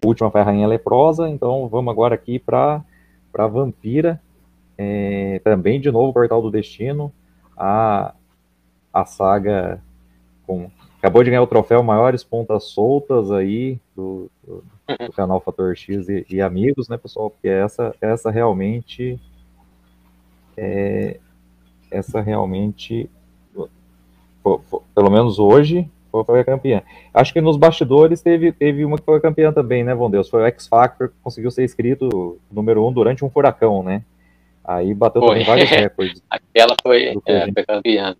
última foi a Rainha Leprosa, então vamos agora aqui para Vampira, também de novo Portal do Destino, a saga acabou de ganhar o troféu Maiores Pontas Soltas aí do canal Fator X e amigos, né, pessoal? Porque essa realmente pelo menos hoje foi a campeã. Acho que nos bastidores teve uma que foi campeã também, né, Von Deus? Foi o X Factor, que conseguiu ser inscrito número 1 durante um furacão, né? Aí bateu também vários recordes. Aquela foi campeã.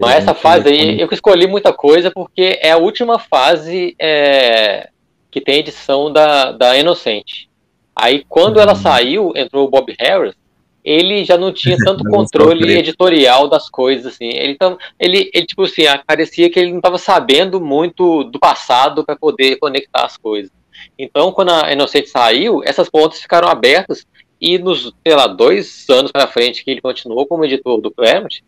Mas essa fase aí, eu escolhi muita coisa porque é a última fase que tem edição da Inocente. Aí quando ela saiu, entrou o Bob Harris, ele já não tinha tanto controle editorial das coisas, assim. Ele tipo assim, parecia que ele não estava sabendo muito do passado para poder conectar as coisas. Então, quando a Inocente saiu, essas pontas ficaram abertas e nos, sei lá, 2 anos para frente que ele continuou como editor do Claremont,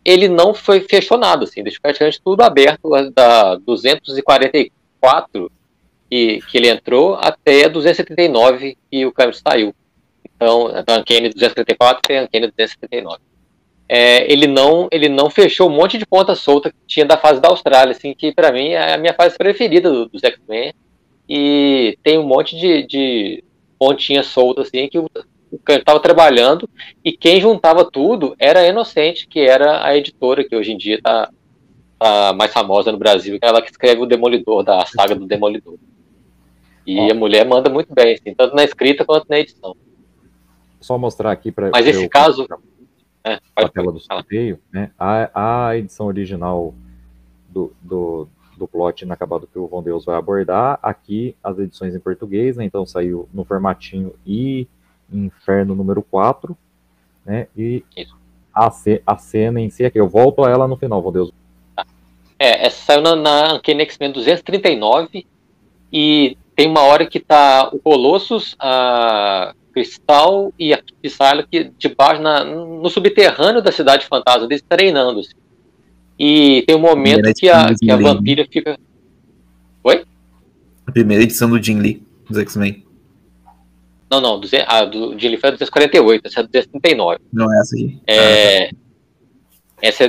ele não fechou nada, assim, deixou praticamente tudo aberto da 244 que ele entrou até 279 que o Claremont saiu. Então, a Uncanny 274 e a Uncanny 279. Ele não fechou um monte de ponta solta que tinha da fase da Austrália, assim, que pra mim é a minha fase preferida dos X-Men. E tem um monte de pontinha solta, assim, que o Claremont estava trabalhando, e quem juntava tudo era a Inocente, que era a editora que hoje em dia tá mais famosa no Brasil, que é ela que escreve o Demolidor, da saga do Demolidor. E a mulher manda muito bem, assim, tanto na escrita quanto na edição. Só mostrar aqui para. Mas esse caso. A tela do sorteio, né? A edição original do plot inacabado que o Von Deus vai abordar. Aqui as edições em português, né? Então saiu no formatinho e Inferno número 4, né? E a cena em si aqui, eu volto a ela no final, Von Deus. Essa saiu na Uncanny X-Men 239 e tem uma hora que tá o Colossus, a Cristal e a Psylocke debaixo no subterrâneo da Cidade Fantasma, eles treinando. Assim. E tem um momento que a Vampira fica... Oi? A primeira edição do Jim Lee, dos X-Men. Não, a do Jim Lee foi a 248, essa é a 239. Não é essa aí. Essa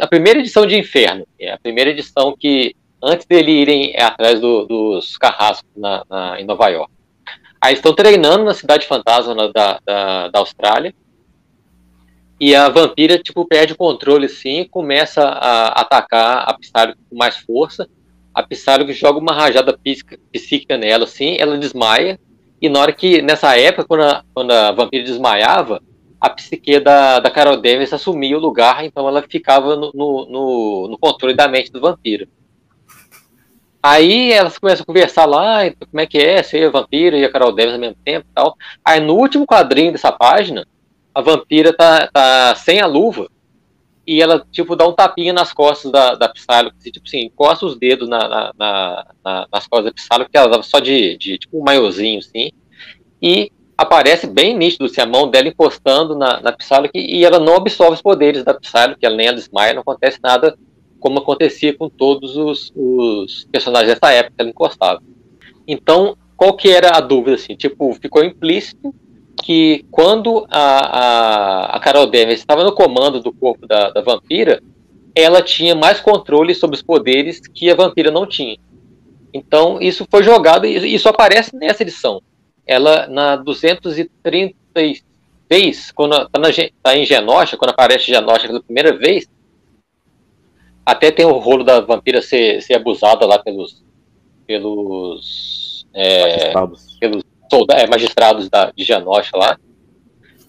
a primeira edição de Inferno. É a primeira edição que, antes dele irem atrás dos carrascos em Nova York. Aí estão treinando na Cidade Fantasma da Austrália. E a Vampira, tipo, perde o controle, assim, e começa a atacar a Psylocke com mais força. A Psylocke joga uma rajada psíquica nela, assim, ela desmaia. E na hora que, nessa época, quando a Vampira desmaiava, a psique da Carol Danvers assumia o lugar, então ela ficava no controle da mente do Vampiro. Aí elas começam a conversar lá, como é que é, ser a Vampira e a Carol Danvers ao mesmo tempo e tal. Aí no último quadrinho dessa página, a Vampira tá sem a luva e ela, tipo, dá um tapinha nas costas da Psylocke, tipo assim, encosta os dedos nas costas da Psylocke, que ela dava só de tipo um maiozinho, assim, e aparece bem nítido, assim, a mão dela encostando na Psylocke e ela não absorve os poderes da Psylocke, ela nem desmaia, não acontece nada como acontecia com todos os personagens dessa época que ela encostava. Então, qual que era a dúvida, assim? Tipo, ficou implícito que quando a Carol Danvers estava no comando do corpo da Vampira, ela tinha mais controle sobre os poderes que a Vampira não tinha. Então, isso foi jogado, e isso aparece nessa edição. Ela, na 236, quando tá em Genosha, quando aparece Genosha pela primeira vez, até tem o rolo da Vampira ser abusada lá pelos magistrados de Genosha lá.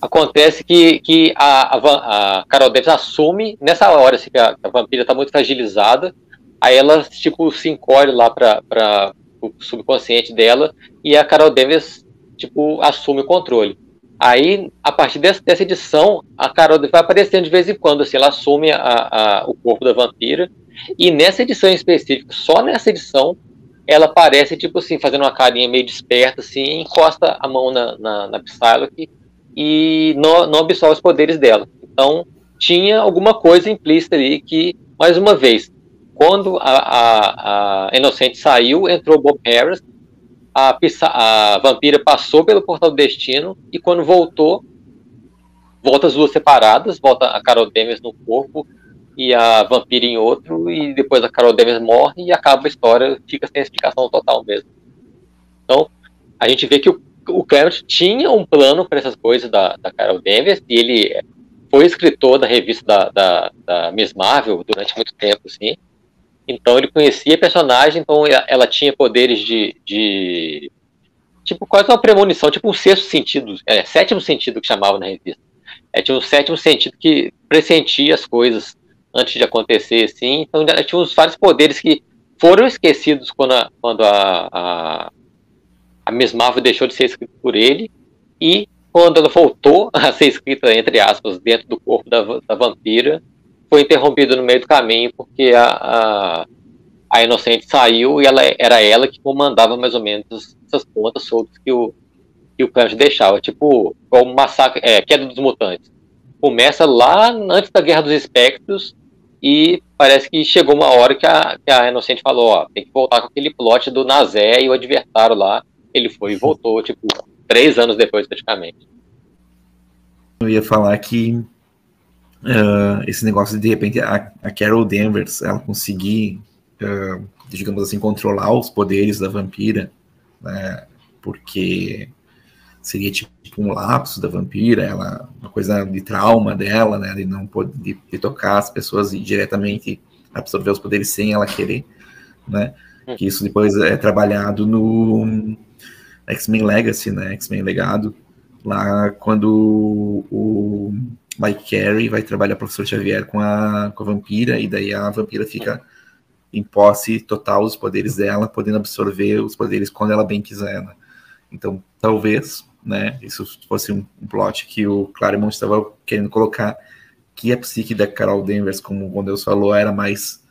Acontece que a Carol Danvers assume nessa hora, assim, que a Vampira está muito fragilizada, aí ela, tipo, se encolhe lá para o subconsciente dela e a Carol Danvers, tipo, assume o controle. Aí, a partir dessa edição, a Carol vai aparecendo de vez em quando, assim, ela assume o corpo da Vampira, e nessa edição em específico, só nessa edição, ela aparece, tipo assim, fazendo uma carinha meio desperta, assim, encosta a mão na Psylocke e não absorve os poderes dela. Então, tinha alguma coisa implícita ali que, mais uma vez, quando a Inocente saiu, entrou o Bob Harris, a vampira passou pelo Portal do Destino, e quando volta as duas separadas, volta a Carol Danvers no corpo e a vampira em outro, e depois a Carol Danvers morre e acaba a história, fica sem explicação total mesmo. Então, a gente vê que o Claremont tinha um plano para essas coisas da Carol Danvers, e ele foi escritor da revista da Miss Marvel durante muito tempo, assim. Então ele conhecia a personagem, então ela tinha poderes de tipo, quase uma premonição, tipo um sexto sentido, sétimo sentido que chamava na revista. Tinha um sétimo sentido que pressentia as coisas antes de acontecer, assim. Então ela tinha uns vários poderes que foram esquecidos quando a Miss Marvel deixou de ser escrita por ele, e quando ela voltou a ser escrita, entre aspas, dentro do corpo da vampira, foi interrompida no meio do caminho, porque a Inocente saiu e era ela que comandava mais ou menos essas pontas soltas que o Claremont deixava, tipo o massacre, Queda dos Mutantes. Começa lá antes da Guerra dos Espectros, e parece que chegou uma hora que a Inocente falou, ó, tem que voltar com aquele plot do Nazé e o Adversário lá. Ele foi e voltou, tipo, 3 anos depois, praticamente. Eu ia falar que esse negócio de repente, a Carol Danvers, ela conseguir, digamos assim, controlar os poderes da vampira, né, porque seria tipo um lapso da vampira, uma coisa de trauma dela, né, de não poder de tocar as pessoas e diretamente absorver os poderes sem ela querer, né, que isso depois é trabalhado no X-Men Legacy, né, X-Men Legado, lá quando o Mike Carey vai trabalhar o Professor Xavier com a vampira, e daí a vampira fica em posse total dos poderes dela, podendo absorver os poderes quando ela bem quiser, né? Então, talvez, né, isso fosse um plot que o Claremont estava querendo colocar, que a psique da Carol Danvers, como o Deus falou, era mais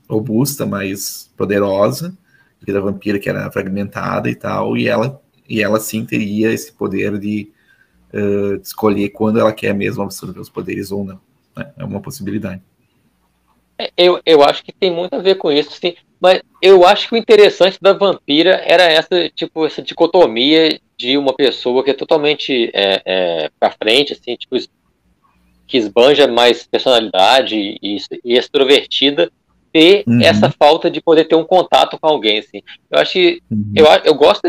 robusta, mais poderosa, do que da vampira, que era fragmentada e tal, e ela sim teria esse poder de escolher quando ela quer mesmo absorver os poderes ou não, né? É uma possibilidade. Eu acho que tem muito a ver com isso, sim. Mas eu acho que o interessante da vampira era essa dicotomia de uma pessoa que é totalmente pra frente, assim, tipo, que esbanja mais personalidade e extrovertida, ter essa falta de poder ter um contato com alguém, assim. Eu acho que eu gosto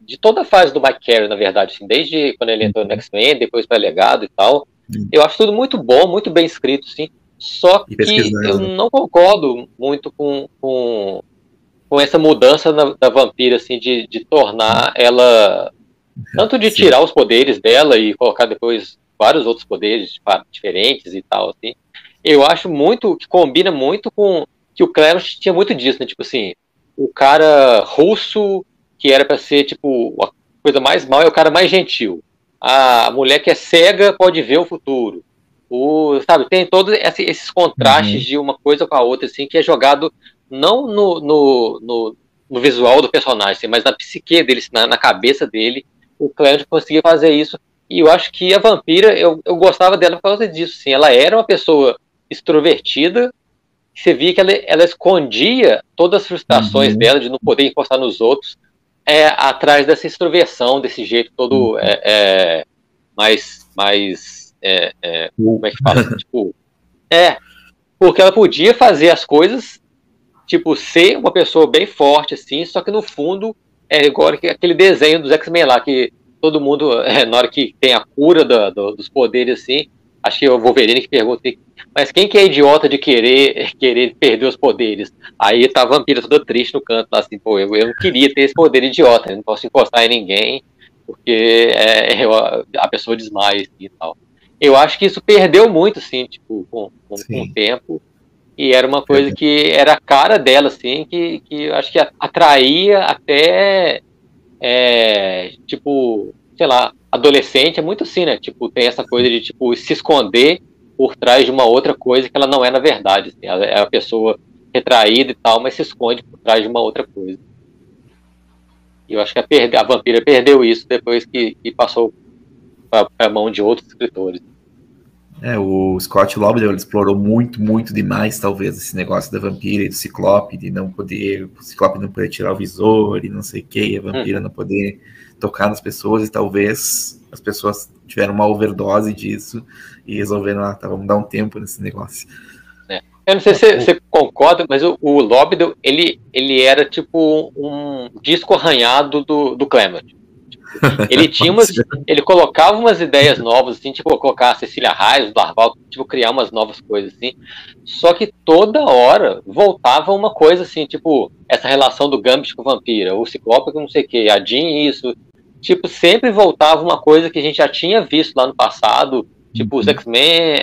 de toda a fase do Mike Carey, na verdade, assim, desde quando ele entrou no X-Men, depois para Legado e tal. Eu acho tudo muito bom, muito bem escrito, sim. Só que eu não concordo muito com essa mudança da vampira, assim, de tornar ela, tanto de tirar os poderes dela e colocar depois vários outros poderes diferentes e tal, assim. Eu acho muito, que combina muito com que o Claremont tinha muito disso, né? Tipo assim, o cara russo, que era pra ser, tipo, a coisa mais mal, é o cara mais gentil. A mulher que é cega pode ver o futuro. Sabe, tem todos esses contrastes de uma coisa com a outra, assim, que é jogado não no visual do personagem, assim, mas na psique dele, na cabeça dele. O Claremont conseguia fazer isso. E eu acho que a vampira, eu gostava dela por causa disso, assim. Ela era uma pessoa extrovertida, você via que ela escondia todas as frustrações dela de não poder encostar nos outros, atrás dessa extroversão, desse jeito todo mais como é que fala? Tipo, porque ela podia fazer as coisas, tipo, ser uma pessoa bem forte, assim, só que no fundo é igual aquele desenho dos X-Men lá, que todo mundo, na hora que tem a cura dos poderes, assim, acho que é o Wolverine que pergunta, mas quem que é idiota de querer perder os poderes? Aí tá a vampira toda triste no canto, lá, assim, pô, eu não queria ter esse poder idiota, eu não posso encostar em ninguém, porque a pessoa desmaia, assim, e tal. Eu acho que isso perdeu muito, assim, tipo, com o tempo, e era uma coisa que era a cara dela, assim, que eu acho que atraía até, tipo, sei lá, adolescente, é muito assim, né? Tipo, tem essa coisa de, tipo, se esconder por trás de uma outra coisa que ela não é na verdade. Assim. Ela é a pessoa retraída e tal, mas se esconde por trás de uma outra coisa. E eu acho que a vampira perdeu isso depois que passou para a mão de outros escritores. O Scott Lobdell ele explorou muito demais, talvez, esse negócio da vampira e do Ciclope, de não poder, o Ciclope não poder tirar o visor e não sei o que, e a vampira não poder tocar nas pessoas, e talvez as pessoas tiveram uma overdose disso e resolveram, vamos dar um tempo nesse negócio. Eu não sei se você concorda, mas o Lobdell, ele era tipo um disco arranhado do Clement. Ele tinha ele colocava umas ideias novas, assim, tipo, colocar a Cecília Reyes, o Darval, tipo, criar umas novas coisas, assim. Só que toda hora voltava uma coisa, assim, tipo, essa relação do Gambit com a vampira, o Ciclope com não sei o que, a Jean isso. Tipo, sempre voltava uma coisa que a gente já tinha visto lá no passado, tipo, os X-Men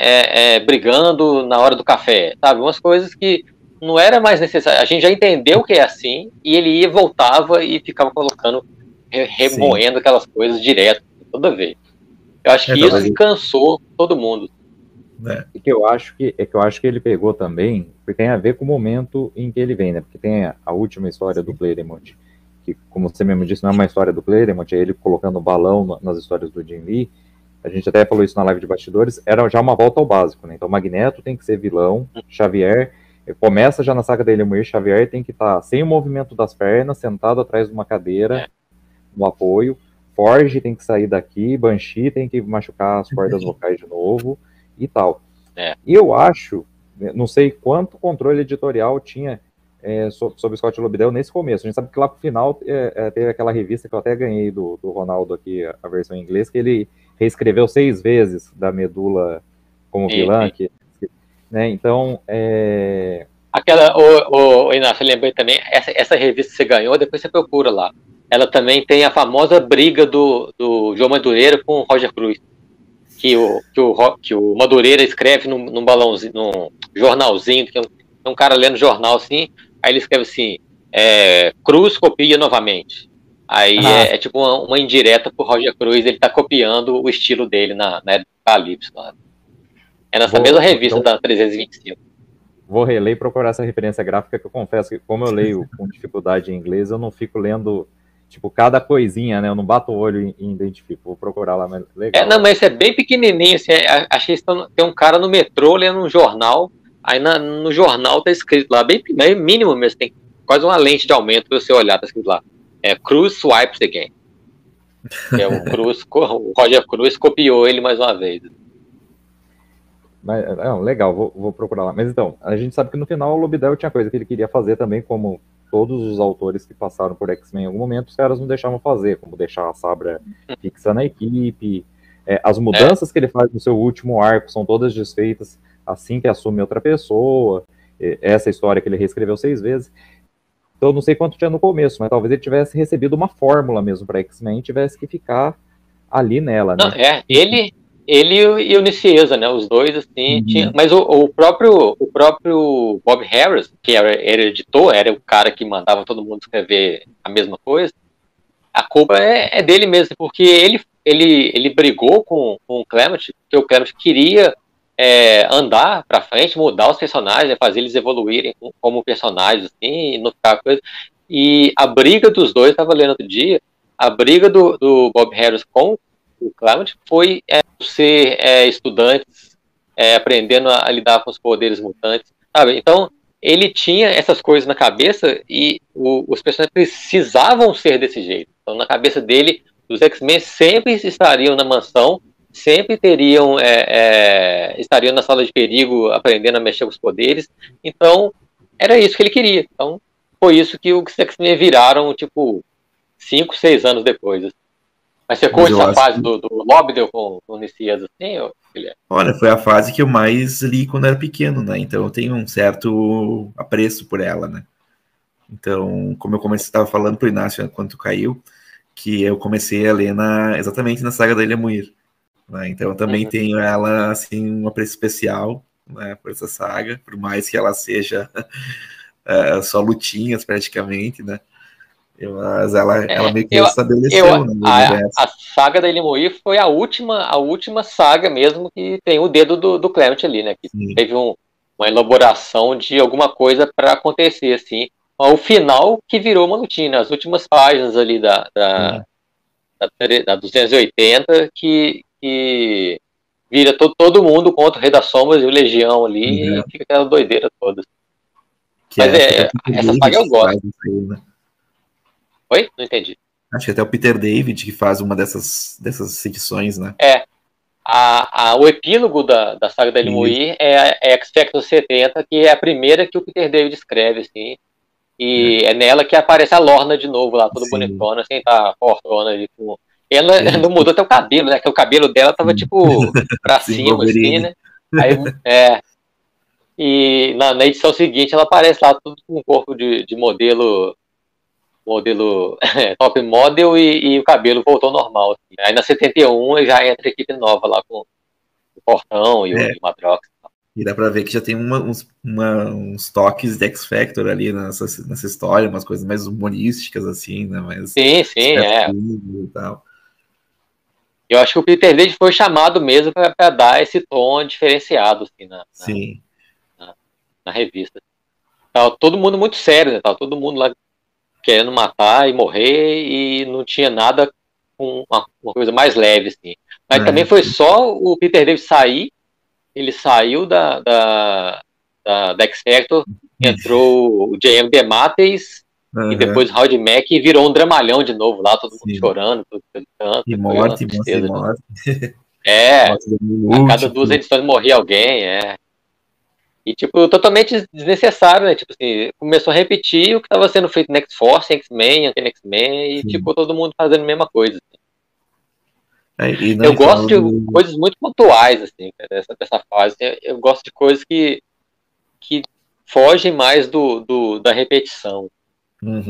brigando na hora do café, sabe? Umas coisas que não era mais necessário. A gente já entendeu que é assim, e ele ia, voltava e ficava colocando, remoendo aquelas coisas direto, toda vez. Eu acho que isso cansou todo mundo. E que eu acho que ele pegou também, porque tem a ver com o momento em que ele vem, né? Porque tem a última história do Claremont, que, como você mesmo disse, não é uma história do Claremont, é ele colocando o balão nas histórias do Jim Lee. A gente até falou isso na live de bastidores, era já uma volta ao básico, né? Então Magneto tem que ser vilão, Xavier, começa já na saga da Ilha Muir, Xavier tem que estar sem o movimento das pernas, sentado atrás de uma cadeira, no apoio, Forge tem que sair daqui, Banshee tem que machucar as cordas vocais de novo, e tal. E eu acho, não sei quanto controle editorial tinha sobre Scott Lobdell nesse começo. A gente sabe que lá pro final teve aquela revista que eu até ganhei do Ronaldo aqui, a versão em inglês, que ele reescreveu 6 vezes da Medula como vilã, né? Então, Inácio, eu lembrei também, essa revista que você ganhou, depois você procura lá. Ela também tem a famosa briga do João Madureira com o Roger Cruz, que o Madureira escreve num balãozinho, num jornalzinho, que é um cara lendo jornal assim, aí ele escreve assim, Cruz copia novamente. Aí é tipo uma indireta pro Roger Cruz, ele tá copiando o estilo dele na Calypso. É nessa mesma revista da 325. Vou reler e procurar essa referência gráfica, que eu confesso que, como eu leio com dificuldade em inglês, eu não fico lendo, tipo, cada coisinha, né? Eu não bato o olho e identifico. Vou procurar lá, mas legal. Não, mas isso é bem pequenininho. Assim, achei que tem um cara no metrô lendo um jornal, aí no jornal tá escrito lá, bem mínimo mesmo, tem quase uma lente de aumento para você olhar, tá escrito lá. Cruz swipes again. O Roger Cruz copiou ele mais uma vez. Mas, legal, vou procurar lá. Mas então, a gente sabe que no final o Lobdell tinha coisa que ele queria fazer também, como todos os autores que passaram por X-Men em algum momento, os caras não deixavam fazer, como deixar a Sabra fixa na equipe. As mudanças que ele faz no seu último arco são todas desfeitas assim que assume outra pessoa. Essa história que ele reescreveu 6 vezes. Então, eu não sei quanto tinha no começo, mas talvez ele tivesse recebido uma fórmula mesmo para X-Men e tivesse que ficar ali nela, né? Não, ele e o Nicieza, né? Os dois, assim, mas o próprio Bob Harris, que era editor, era o cara que mandava todo mundo escrever a mesma coisa, a culpa é dele mesmo, porque ele brigou com o Clement, porque o Clement queria andar pra frente, mudar os personagens, fazer eles evoluírem como personagens, assim, e não ficar coisa. E a briga dos dois, estava lendo outro dia, a briga do Bob Harris com o Clement foi ser estudantes, aprendendo a lidar com os poderes mutantes, sabe? Então, ele tinha essas coisas na cabeça e os personagens precisavam ser desse jeito. Então, na cabeça dele, os X-Men sempre estariam na mansão, sempre estariam na sala de perigo, aprendendo a mexer com os poderes. Então, era isso que ele queria. Então, foi isso que os X-Men viraram, tipo, 5, 6 anos depois. Mas você curte essa fase do Lobdell com o Nicieza, assim, Guilherme? Olha, foi a fase que eu mais li quando era pequeno, né? Então eu tenho um certo apreço por ela, né? Então, como eu estava falando pro Inácio quando tu caiu, que eu comecei a ler exatamente na saga da Ilha Muir, né? Então eu também tenho ela, assim, um apreço especial, né, por essa saga, por mais que ela seja só lutinhas praticamente, né? Mas ela meio que estabeleceu, né, a saga da Ilha Muir foi a última saga mesmo que tem o dedo do Clement ali, né? Que teve uma elaboração de alguma coisa para acontecer, assim. O final que virou uma lutinha, né? As últimas páginas ali da 280 que vira todo mundo contra o Rei das Sombras e o Legião ali, e fica aquela doideira toda. Mas essa saga eu gosto. Né? Oi? Não entendi. Acho que até o Peter David que faz uma dessas edições, né? O epílogo da saga da Elmoir é X-Factor 70, que é a primeira que o Peter David escreve, assim. E é nela que aparece a Lorna de novo lá, toda bonitona, assim, tá fortona ali. Ela não mudou até o cabelo, né? Que o cabelo dela tava, tipo, pra cima, assim, né? Aí, e na edição seguinte ela aparece lá, tudo com um corpo de modelo top model e o cabelo voltou ao normal. Assim. Aí na 71 já entra a equipe nova lá com o Portão e o Matrox. E dá pra ver que já tem uns toques de X-Factor ali nessa história, umas coisas mais humorísticas, assim, né? Mais sim, e tal. Eu acho que o Peter David foi chamado mesmo para dar esse tom diferenciado assim, na revista. Tava todo mundo muito sério, né? Tava todo mundo lá querendo matar e morrer e não tinha nada com uma coisa mais leve, assim. Mas também foi só o Peter David sair, ele saiu da X-Factor, entrou o J.M. DeMatteis e depois o Howard Mack e virou um dramalhão de novo lá, todo mundo chorando, todo canto. E morte. A cada 2 edições morria alguém, E, tipo, totalmente desnecessário, né? Tipo assim, começou a repetir o que estava sendo feito no X-Force, X-Men, X-Men, e, tipo, todo mundo fazendo a mesma coisa. Assim. Eu gosto de coisas muito pontuais, assim, dessa fase. Eu gosto de coisas que fogem mais da repetição.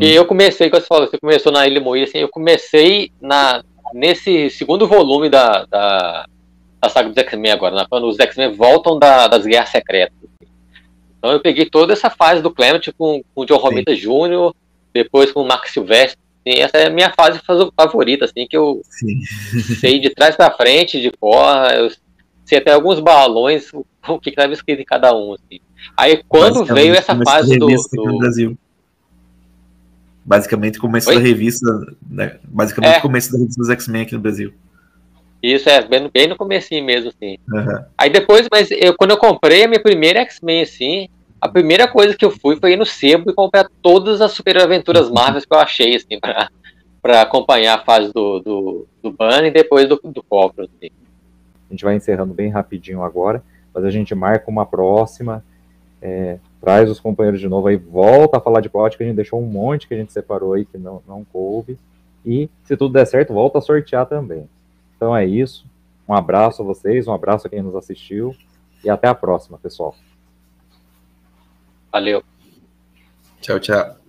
E eu comecei, como você falou, você começou na Ilha Moir, assim, eu comecei nesse segundo volume da saga dos X-Men agora, né? Quando os X-Men voltam das Guerras Secretas. Então eu peguei toda essa fase do Clement com o John Romita Jr., depois com o Mark Silvestre. Assim, essa é a minha fase favorita, assim, que eu sei de trás para frente, de fora, eu sei até alguns balões, o que estava escrito em cada um. Assim. Aí quando veio essa fase do Brasil. Basicamente começo da revista, né? Basicamente começo da revista dos X-Men aqui no Brasil. Isso, bem no comecinho mesmo, assim. Aí depois, mas quando eu comprei a minha primeira X-Men, assim, a primeira coisa que eu foi ir no sebo e comprar todas as super aventuras Marvel que eu achei, assim, pra acompanhar a fase do Bunny e depois do Cockrum, assim. A gente vai encerrando bem rapidinho agora, mas a gente marca uma próxima, traz os companheiros de novo aí, volta a falar de plot, que a gente deixou um monte que a gente separou aí que não coube, e se tudo der certo, volta a sortear também. Então é isso. Um abraço a vocês, um abraço a quem nos assistiu e até a próxima, pessoal. Valeu. Tchau, tchau.